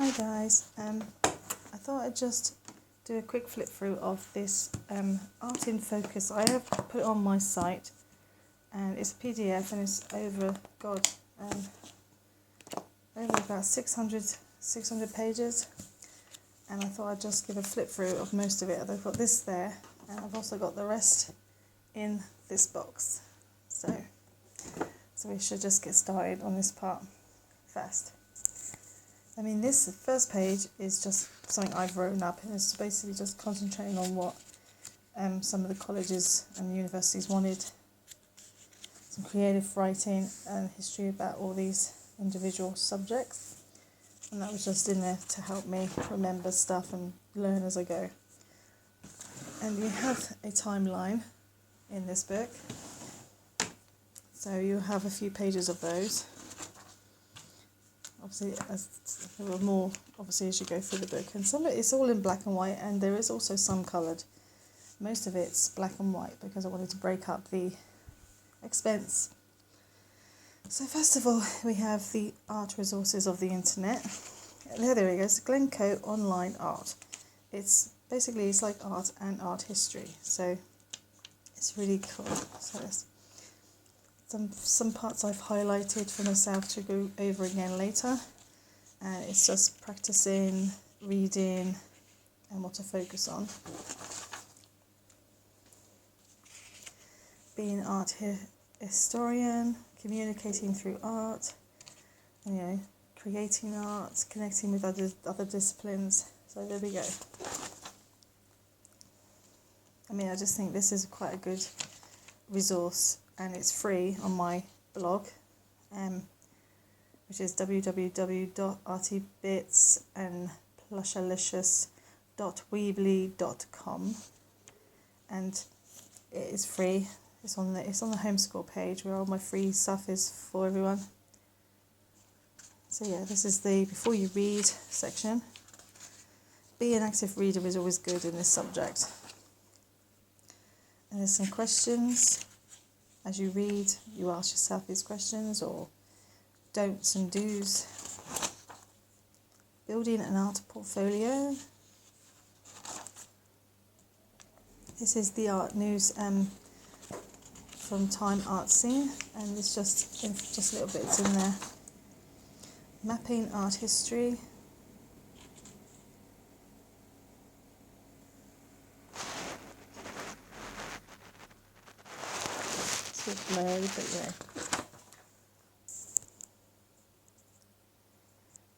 Hi guys, I thought I'd just do a quick flip through of this Art in Focus. I have put it on my site and it's a PDF and it's over about 600 pages, and I thought I'd just give a flip through of most of it. I've got this there and I've also got the rest in this box, so we should just get started on this part first. I mean, this first page is just something I've written up, and it's basically just concentrating on what some of the colleges and universities wanted. Some creative writing and history about all these individual subjects, and that was just in there to help me remember stuff and learn as I go. And you have a timeline in this book, so you have a few pages of those. Obviously, there were more obviously as you go through the book, and some of it's all in black and white, and there is also some coloured. Most of it's black and white because I wanted to break up the expense. So first of all, we have the art resources of the internet. There we go. It's Glencoe Online Art. It's like art and art history, so it's really cool. So there's some parts I've highlighted for myself to go over again later, and it's just practicing reading and what to focus on. Being an art historian, communicating through art, and, creating art, connecting with other disciplines. So there we go. I mean, I just think this is quite a good resource, and it's free on my blog, which is www.artybitsandplushalicious.weebly.com, and it is free. It's on the homeschool page where all my free stuff is for everyone. So yeah, this is the before you read section. Be an active reader is always good in this subject. And there's some questions. As you read, you ask yourself these questions, or don'ts and do's. Building an art portfolio. This is the art news from Time Art Scene, and there's just little bits in there. Mapping art history. Blurry, but yeah.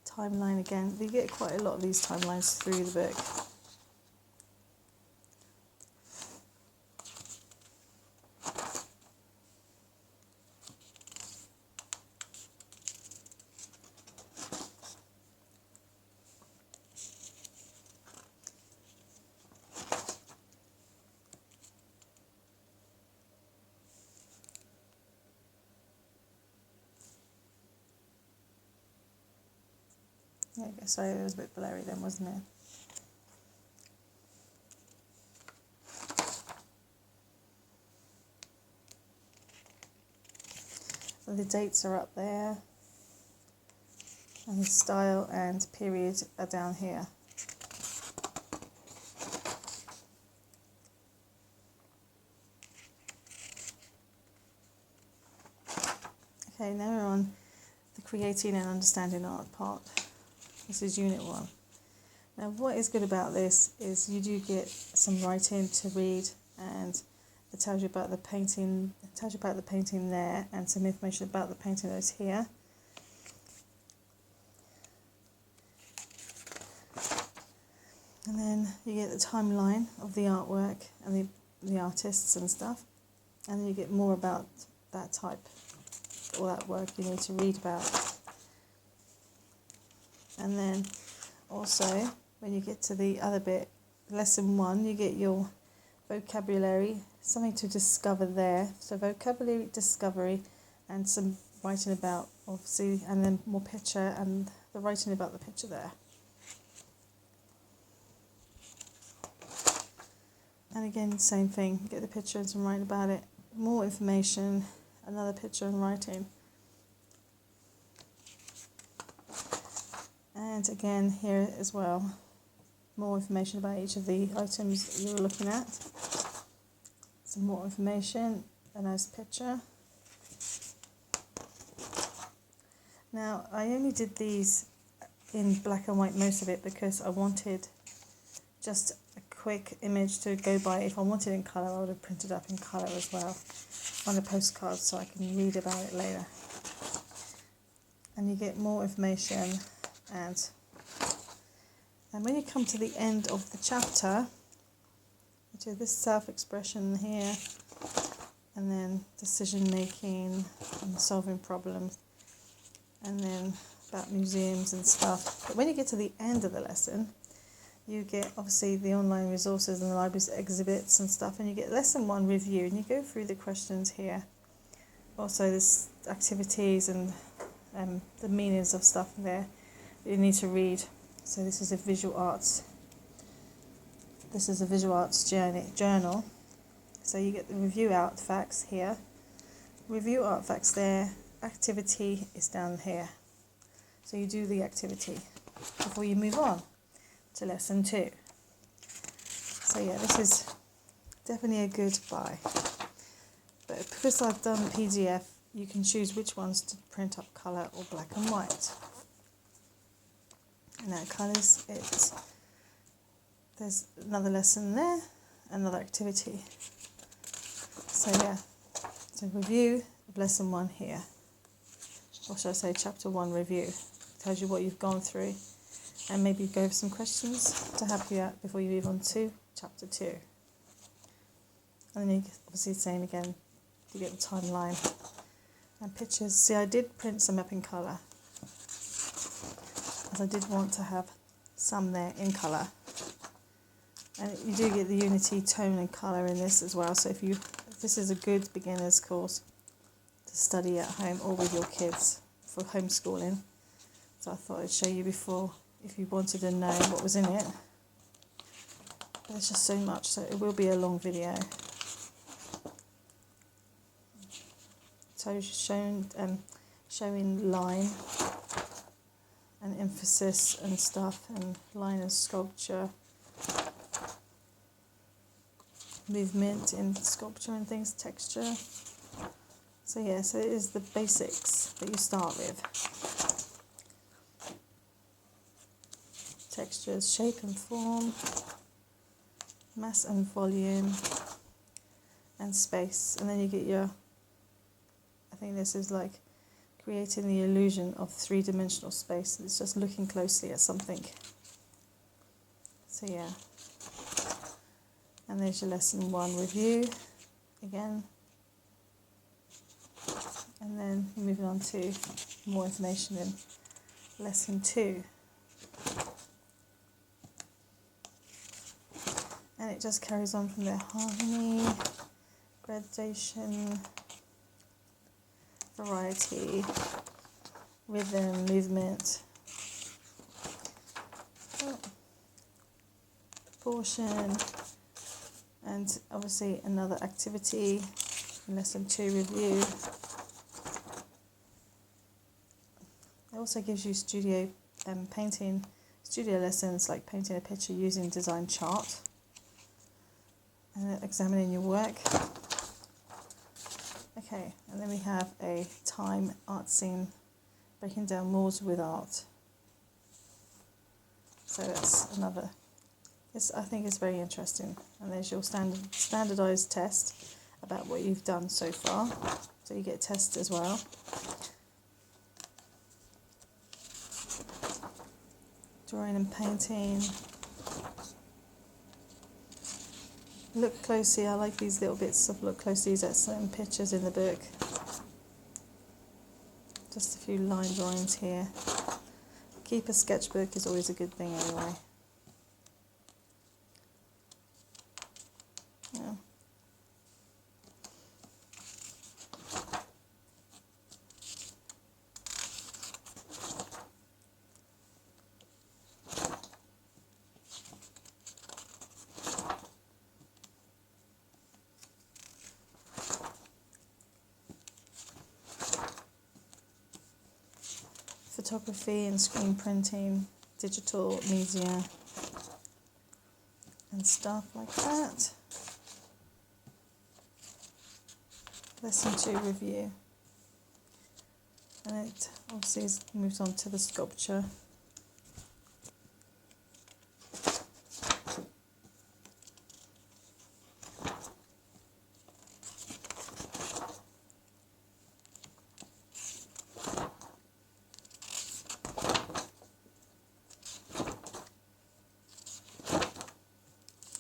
Timeline again. We get quite a lot of these timelines through the book. Okay, sorry, it was a bit blurry then, wasn't it? So the dates are up there, and the style and period are down here. Okay, now we're on the creating and understanding art part. This is Unit 1. Now what is good about this is you do get some writing to read, and it tells you about the painting, there, and some information about the painting that's here. And then you get the timeline of the artwork and the artists and stuff, and then you get more about that type, all that work you need to read about. And then also, when you get to the other bit, lesson 1, you get your vocabulary, something to discover there. So vocabulary discovery, and some writing about, obviously, and then more picture and the writing about the picture there. And again, same thing, get the picture and some writing about it. More information, another picture and writing. And again here as well, more information about each of the items you're looking at. Some more information, a nice picture. Now I only did these in black and white, most of it, because I wanted just a quick image to go by. If I wanted in colour, I would have printed up in colour as well on a postcard so I can read about it later. And you get more information, and when you come to the end of the chapter, you do this self-expression here, and then decision making and solving problems, and then about museums and stuff. But when you get to the end of the lesson, you get obviously the online resources and the library's exhibits and stuff, and you get lesson 1 review, and you go through the questions here. Also there's activities and the meanings of stuff there that you need to read. So this is a visual arts. This is a visual arts journal. So you get the review artifacts here, review artifacts there, activity is down here. So you do the activity before you move on to lesson 2. So yeah, this is definitely a good buy. But because I've done PDF, you can choose which ones to print up colour or black and white. And now colours, there's another lesson there, another activity. So yeah, so review of lesson 1 here. Or should I say chapter 1 review. Tells you what you've gone through, and maybe go over some questions to help you out before you move on to chapter 2. And then you obviously same again, you get the timeline and pictures. See, I did print some up in colour, as I did want to have some there in colour. And you do get the Unity tone and colour in this as well. So if this is a good beginner's course to study at home or with your kids for homeschooling. So I thought I'd show you before if you wanted to know what was in it. But there's just so much, so it will be a long video. So showing line and emphasis and stuff, and line and sculpture, movement in sculpture and things, texture. So yeah, so it is the basics that you start with. Textures, shape and form, mass and volume, and space. And then you get your, I think this is like creating the illusion of 3-dimensional space. It's just looking closely at something. So yeah. And there's your lesson 1 review again. And then moving on to more information in lesson 2. And it just carries on from there. Harmony, gradation, variety, rhythm, movement, proportion, and obviously another activity, lesson 2 review. It also gives you studio lessons, like painting a picture using design chart and examining your work. Okay, and then we have a time art scene, breaking down walls with art. So that's another. This I think is very interesting. And there's your standardised test about what you've done so far. So you get tests as well. Drawing and painting. Look closely, I like these little bits of look closely at certain pictures in the book. Just a few line drawings here. Keep a sketchbook is always a good thing anyway. Yeah. Photography and screen printing, digital media and stuff like that. Lesson 2 review. And it obviously moves on to the sculpture.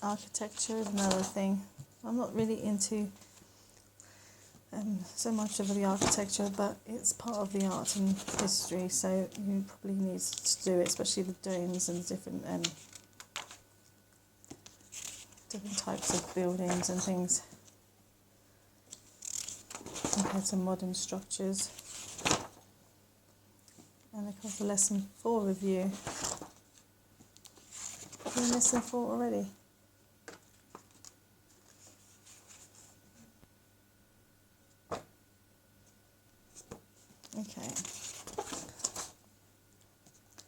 Architecture is another thing. I'm not really into so much of the architecture, but it's part of the art and history, so you probably need to do it, especially the domes and different types of buildings and things compared to modern structures. And of course the lesson 4 review. Are you in lesson 4 already? Okay.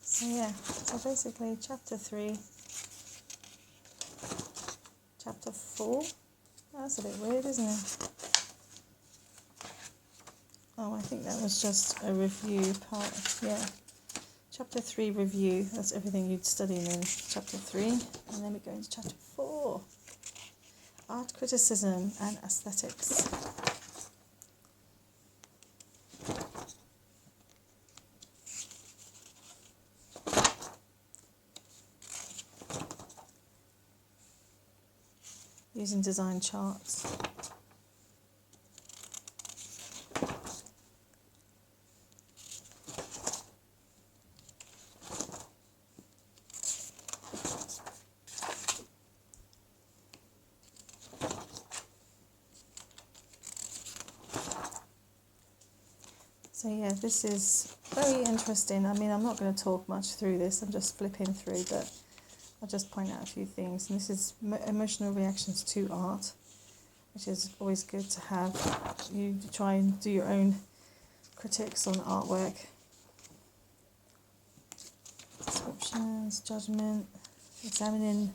So yeah, so basically chapter 3, chapter 4, that's a bit weird, isn't it? Oh, I think that was just a review part, yeah. Chapter 3 review, that's everything you'd study in chapter 3, and then we go into chapter 4, art criticism and aesthetics. Using design charts. So yeah, this is very interesting. I mean, I'm not going to talk much through this, I'm just flipping through, but I'll just point out a few things. And this is emotional reactions to art, which is always good to have. You try and do your own critiques on artwork. Descriptions, judgment, examining.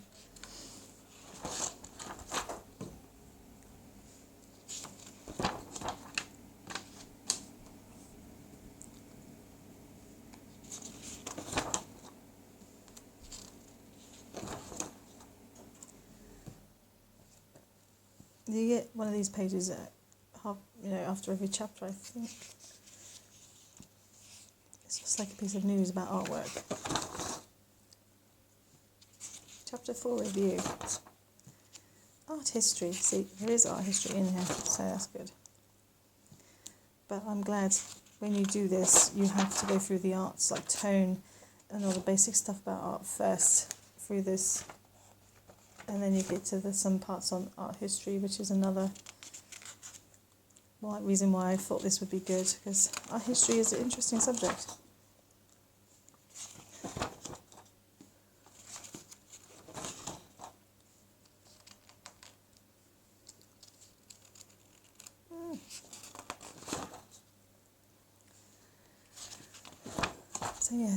You get one of these pages after every chapter, I think. It's just like a piece of news about artwork. Chapter 4 review. Art history. See, there is art history in here, so that's good. But I'm glad when you do this, you have to go through the arts, like tone and all the basic stuff about art first through this. And then you get to some parts on art history, which is another reason why I thought this would be good, because art history is an interesting subject.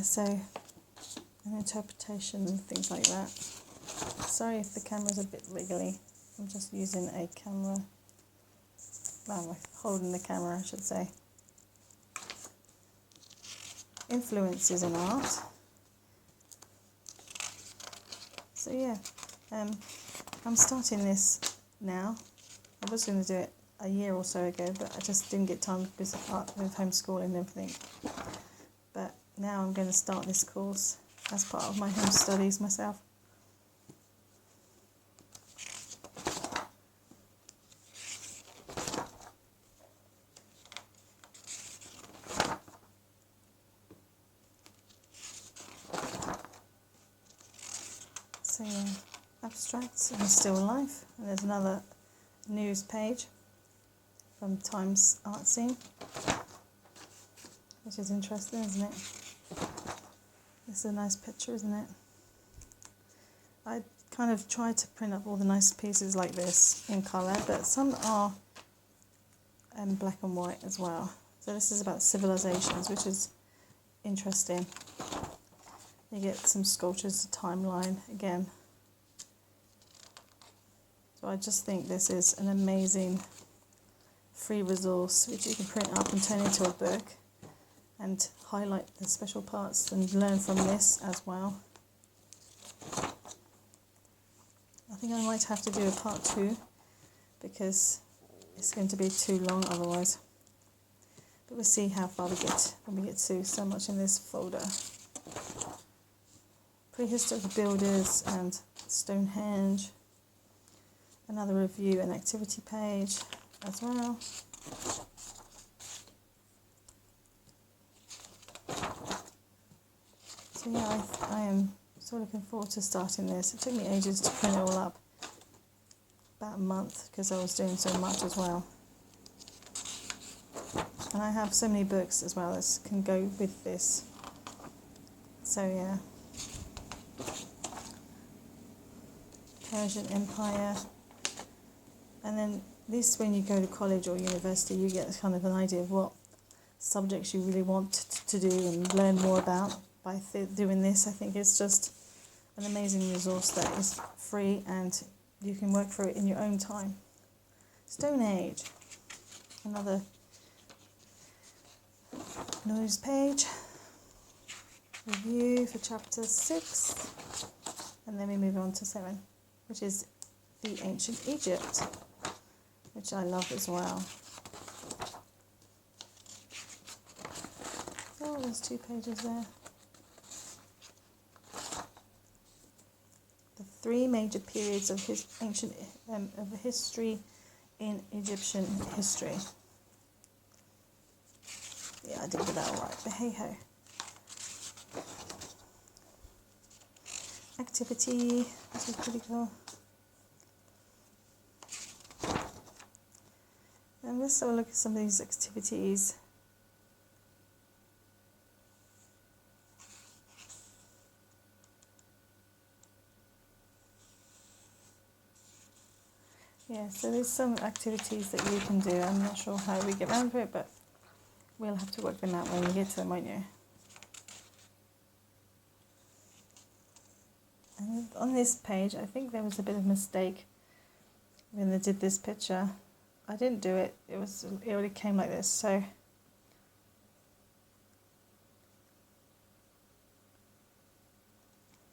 So an interpretation and things like that. Sorry if the camera's a bit wiggly. I'm just using a camera. Well, I'm holding the camera, I should say. Influences in art. So yeah, I'm starting this now. I was going to do it a year or so ago, but I just didn't get time because with homeschooling and everything. But now I'm going to start this course as part of my home studies myself. So yeah, abstracts and still life. And there's another news page from Times Art Scene, which is interesting, isn't it? It's a nice picture, isn't it? I kind of tried to print up all the nice pieces like this in colour, but some are black and white as well. So this is about civilizations, which is interesting. You get some sculptures, timeline again. So I just think this is an amazing free resource which you can print up and turn into a book and highlight the special parts and learn from this as well. I think I might have to do a part 2 because it's going to be too long otherwise. But we'll see how far we get when we get to so much in this folder. Prehistoric builders and Stonehenge. Another review and activity page as well. So yeah, I am so looking forward to starting this. It took me ages to print it all up. About a month because I was doing so much as well. And I have so many books as well as can go with this. So yeah. Persian Empire. And then this, when you go to college or university, you get kind of an idea of what subjects you really want to do and learn more about by doing this. I think it's just an amazing resource that is free and you can work through it in your own time. Stone Age. Another news page. Review for chapter 6. And then we move on to 7, which is the ancient Egypt, which I love as well. Oh, there's 2 pages there. The 3 major periods of ancient of history in Egyptian history. Yeah, I did get that all right, but hey ho. Activity, this is pretty cool. And let's have a look at some of these activities. Yeah, so there's some activities that you can do. I'm not sure how we get around to it, but we'll have to work them out when we get to them, won't you? And on this page, I think there was a bit of a mistake when they did this picture. I didn't do it. It already came like this, so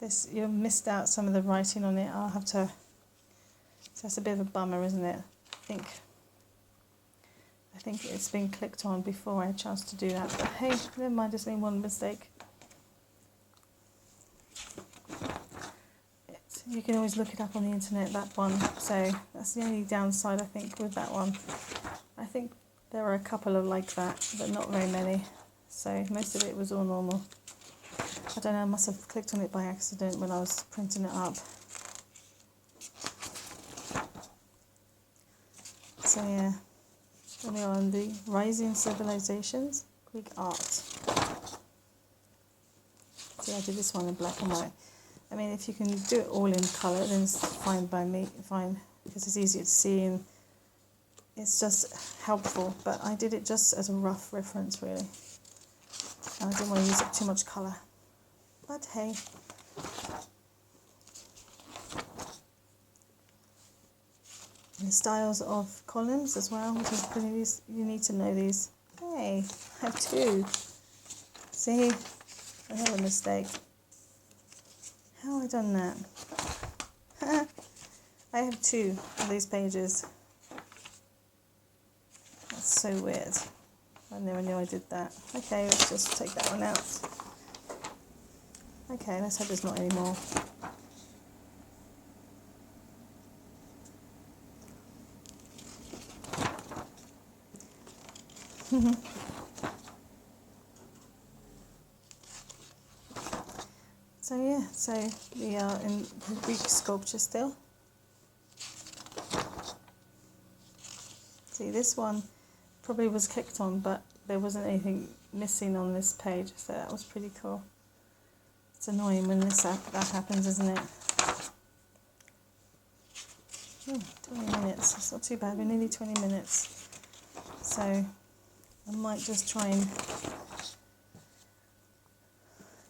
this, you missed out some of the writing on it. I'll have to. So that's a bit of a bummer, isn't it? I think it's been clicked on before I had a chance to do that. But hey, never mind. It's only one mistake. You can always look it up on the internet, that one. So that's the only downside, I think, with that one. I think there are a couple of like that, but not very many. So most of it was all normal. I don't know, I must have clicked on it by accident when I was printing it up. So yeah, then we are on the Rising Civilizations, Greek Art. See, I did this one in black and white. I mean, if you can do it all in colour, then it's fine by me, fine, because it's easier to see and it's just helpful. But I did it just as a rough reference, really. And I didn't want to use up too much colour. But hey. And styles of columns as well, which is pretty, you need to know these. Hey, I have 2. See, another mistake. How have I done that? I have 2 of these pages. That's so weird. I never knew I did that. Okay, let's just take that one out. Okay, let's hope there's not any more. So yeah, so we are in Greek sculpture still. See, this one probably was clicked on, but there wasn't anything missing on this page, so that was pretty cool. It's annoying when that happens, isn't it? 20 minutes, it's not too bad, we're nearly 20 minutes. So I might just try and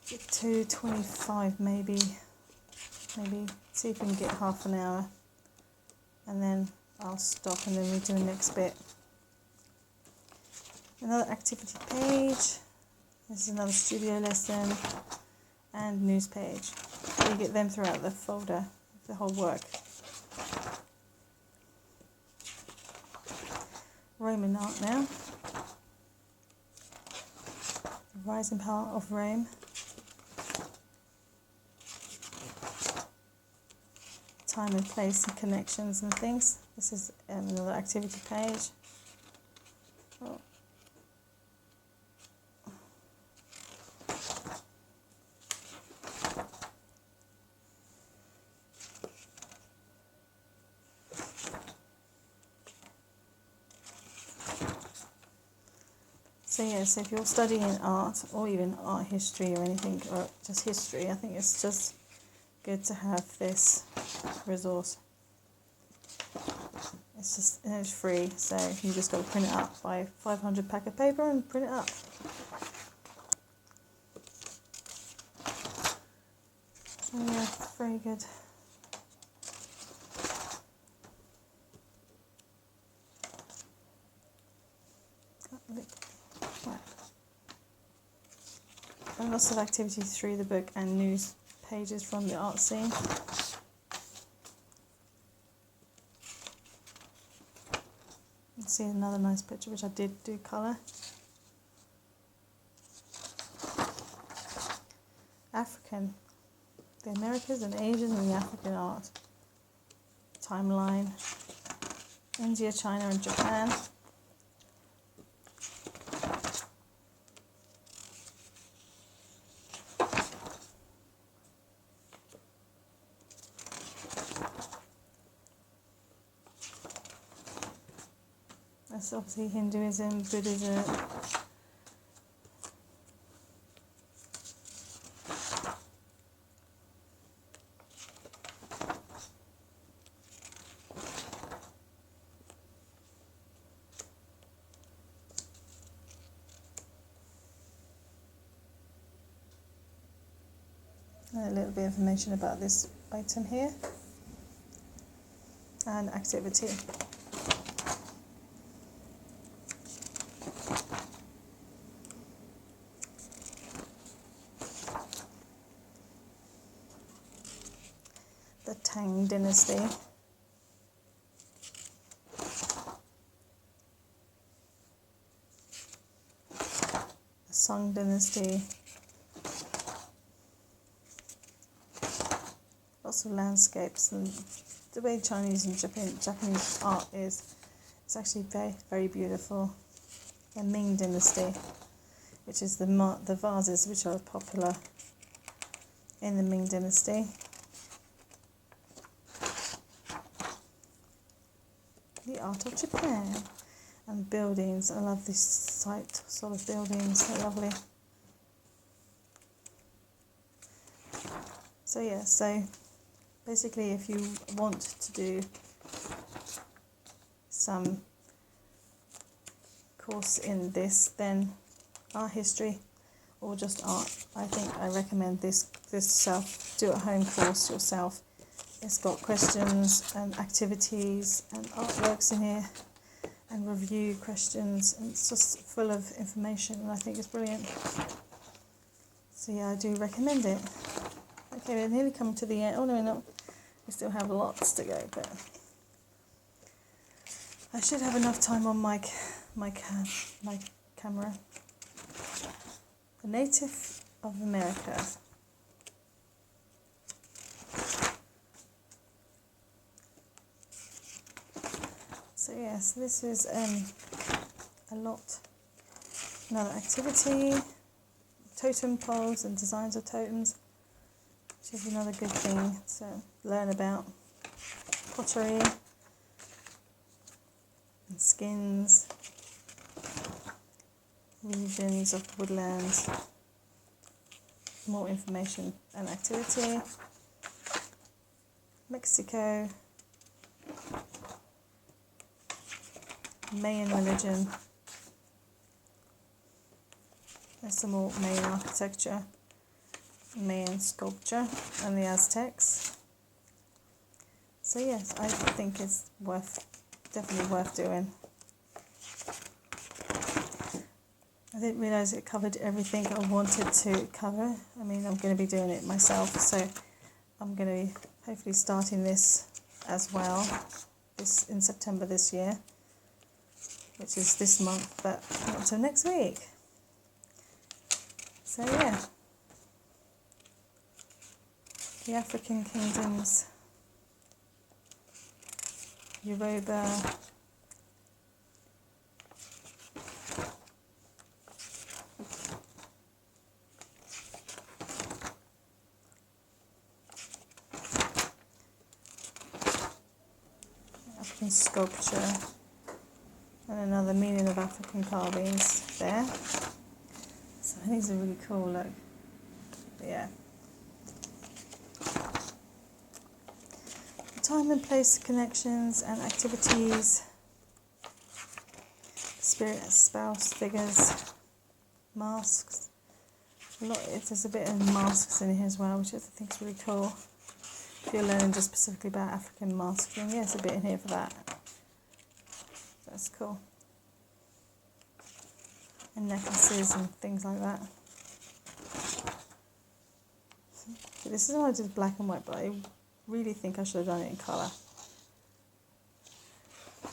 get 2:25 maybe see if we can get half an hour, and then I'll stop and then we do the next bit. Another activity page. This is another studio lesson and news page. You get them throughout the folder, the whole work. Roman art now. The rising power of Rome. Time and place and connections and things. This is another activity page. Oh. So yeah, so if you're studying art or even art history or anything, or just history, I think it's just good to have this resource. It's just, and it's free, so you just got to print it up, buy 500 pack of paper and print it up. So yeah, very good. And lots of activities through the book and news pages from the art scene. Let's see another nice picture which I did do colour. African, the Americas and Asian and the African art. Timeline. India, China and Japan. That's obviously Hinduism, Buddhism. And a little bit of information about this item here. And activity. The Tang Dynasty. The Song Dynasty. Lots of landscapes, and the way Chinese and Japanese art is, it's actually very, very beautiful. The Ming Dynasty, which is the vases which are popular in the Ming Dynasty. The art of Japan and buildings. I love this sort of buildings. They're lovely. So yeah, so basically if you want to do some course in this, then art history or just art, I think I recommend this self do at home course yourself. It's got questions and activities and artworks in here and review questions, and it's just full of information, and I think it's brilliant. So yeah, I do recommend it. Okay, we're nearly coming to the end. Oh no, we're not. We still have lots to go, but I should have enough time on my camera. The Native of America. So yes, this is a lot. Another activity, totem poles and designs of totems, which is another good thing to learn about. Pottery and skins, regions of woodlands, more information and activity. Mexico. Mayan religion. There's some more Mayan architecture. Mayan sculpture and the Aztecs. So yes, I think it's definitely worth doing. I didn't realise it covered everything I wanted to cover. I mean, I'm going to be doing it myself, so I'm going to be hopefully starting this as well in September this year, which is this month, but not until next week. So yeah, the African kingdoms, Yoruba, African sculpture, and another meaning of African carvings there. So these are really cool, look. Yeah. Time and place connections and activities, spirit, spouse, figures, masks. There's a bit of masks in here as well, which I think is really cool. If you're learning just specifically about African masking, yeah, there's a bit in here for that. That's cool. And necklaces and things like that. This is what I did black and white, but I really think I should have done it in colour.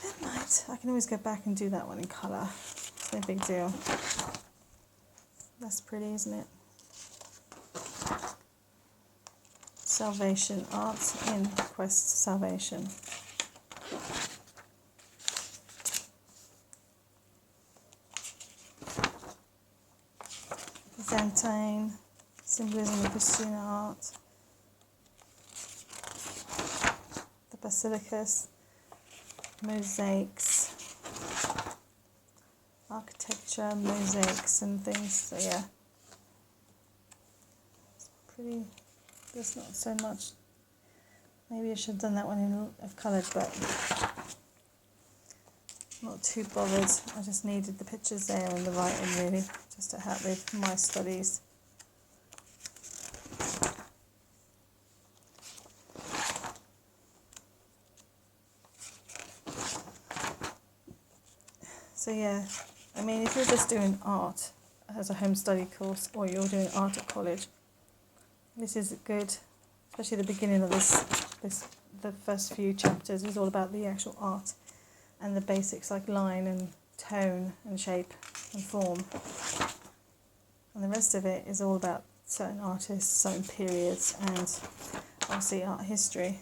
Never mind, I can always go back and do that one in colour. It's no big deal. That's pretty, isn't it? Salvation, art in quest to salvation. Byzantine, symbolism of Christian art. The basilicas, mosaics, architecture, mosaics and things. So yeah, it's pretty. There's not so much. Maybe I should have done that one in coloured, but not too bothered. I just needed the pictures there and the writing really, just to help with my studies. So yeah, I mean, if you're just doing art as a home study course, or you're doing art at college, this is good, especially the beginning of the first few chapters is all about the actual art and the basics like line and tone and shape and form. And the rest of it is all about certain artists, certain periods, and obviously art history.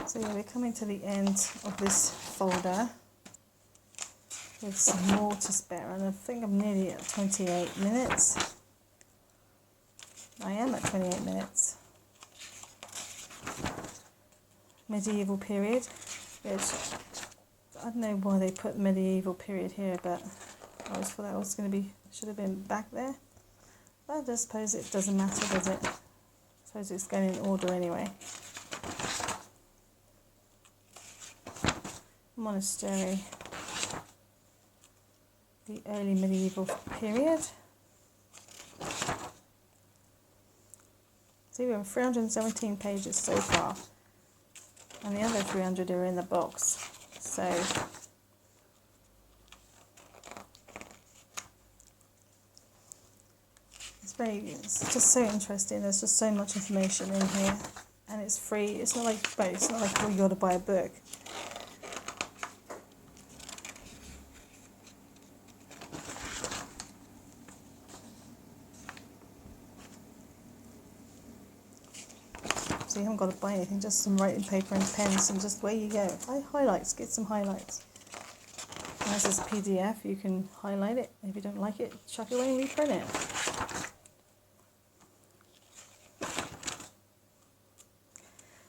So yeah, we're coming to the end of this folder with some more to spare, and I think I'm nearly at 28 minutes. I am at 28 minutes. Medieval period, which I don't know why they put medieval period here, but I always thought that was should have been back there. But I suppose it doesn't matter, does it? I suppose it's going in order anyway. Monastery, the early medieval period. So we have 317 pages so far, and the other 300 are in the box. So it's just so interesting. There's just so much information in here, and it's free. It's not like oh, you got to buy a book. So you haven't got to buy anything, just some writing paper and pens, and just away you go. Highlights, get some highlights. And as it's PDF, you can highlight it. If you don't like it, chuck it away and reprint it.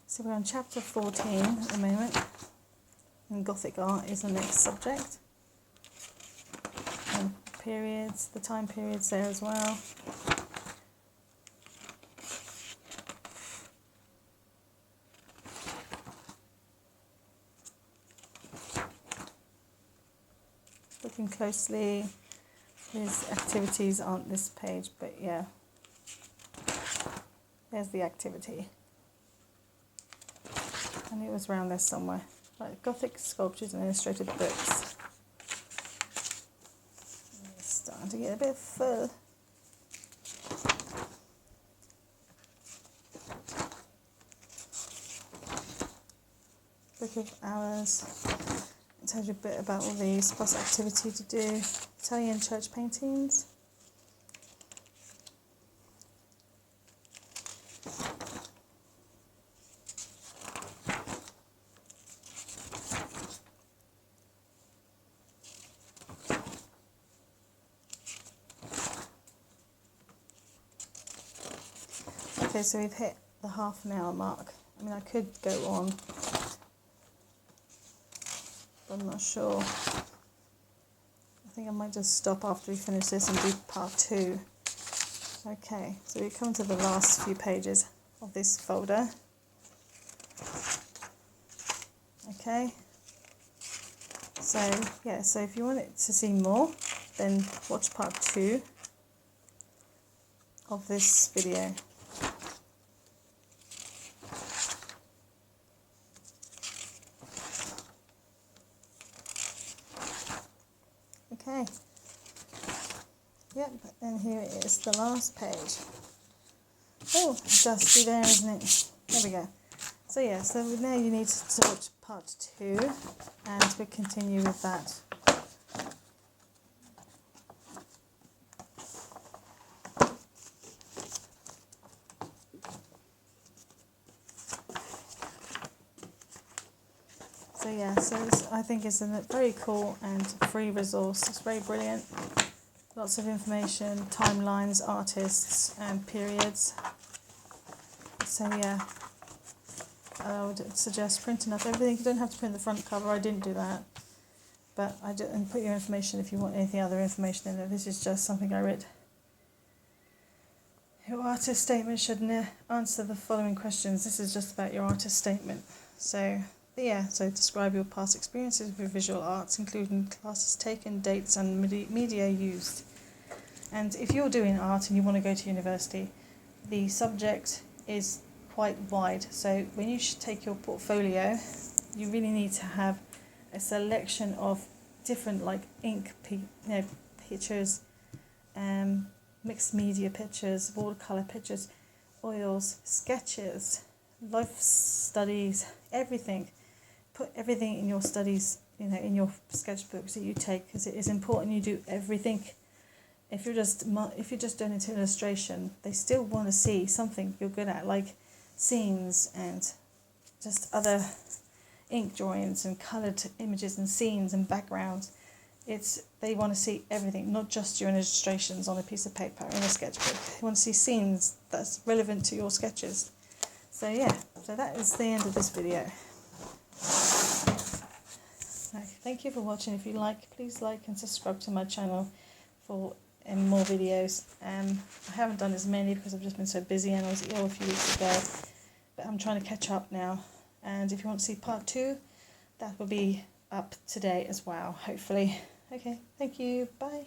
So we're on chapter 14 at the moment, and Gothic art is the next subject. And periods, the time periods there as well. Looking closely, These activities aren't this page, but yeah, there's the activity. And it was around there somewhere. Like Gothic sculptures and illustrated books. It's starting to get a bit full. Book of Hours. It tells you a bit about all these, plus activity to do. Italian church paintings. Okay, so we've hit the half an hour mark. I mean, I could go on, but I'm not sure. I think I might just stop after we finish this and do part 2. Okay, so we come to the last few pages of this folder. Okay, so yeah, so if you want it to see more, then watch part 2 of this video. Okay, yep, and here it is, the last page. Oh, dusty there, isn't it? There we go. So yeah, so now you need to watch part 2, and we'll continue with that. So yeah, so this, I think it's a very cool and free resource. It's very brilliant. Lots of information, timelines, artists and periods. So yeah, I would suggest printing up everything. You don't have to print the front cover, I didn't do that. But and put your information if you want anything other information in there. This is just something I read. Your artist statement should answer the following questions. This is just about your artist statement. So yeah, so describe your past experiences with visual arts, including classes taken, dates and media used. And if you're doing art and you want to go to university, the subject is quite wide. So when you should take your portfolio, you really need to have a selection of different like ink pictures, mixed media pictures, watercolour pictures, oils, sketches, life studies, everything. Put everything in your studies, in your sketchbooks that you take, because it is important you do everything. If you're just doing it to illustration, they still want to see something you're good at, like scenes and just other ink drawings and coloured images and scenes and backgrounds. They want to see everything, not just your illustrations on a piece of paper or in a sketchbook. They want to see scenes that's relevant to your sketches. So yeah, so that is the end of this video. Thank you for watching. If you like, please like and subscribe to my channel for more videos. I haven't done as many because I've just been so busy and I was ill a few weeks ago, but I'm trying to catch up now. And if you want to see part 2, that will be up today as well, hopefully. Okay, thank you, bye.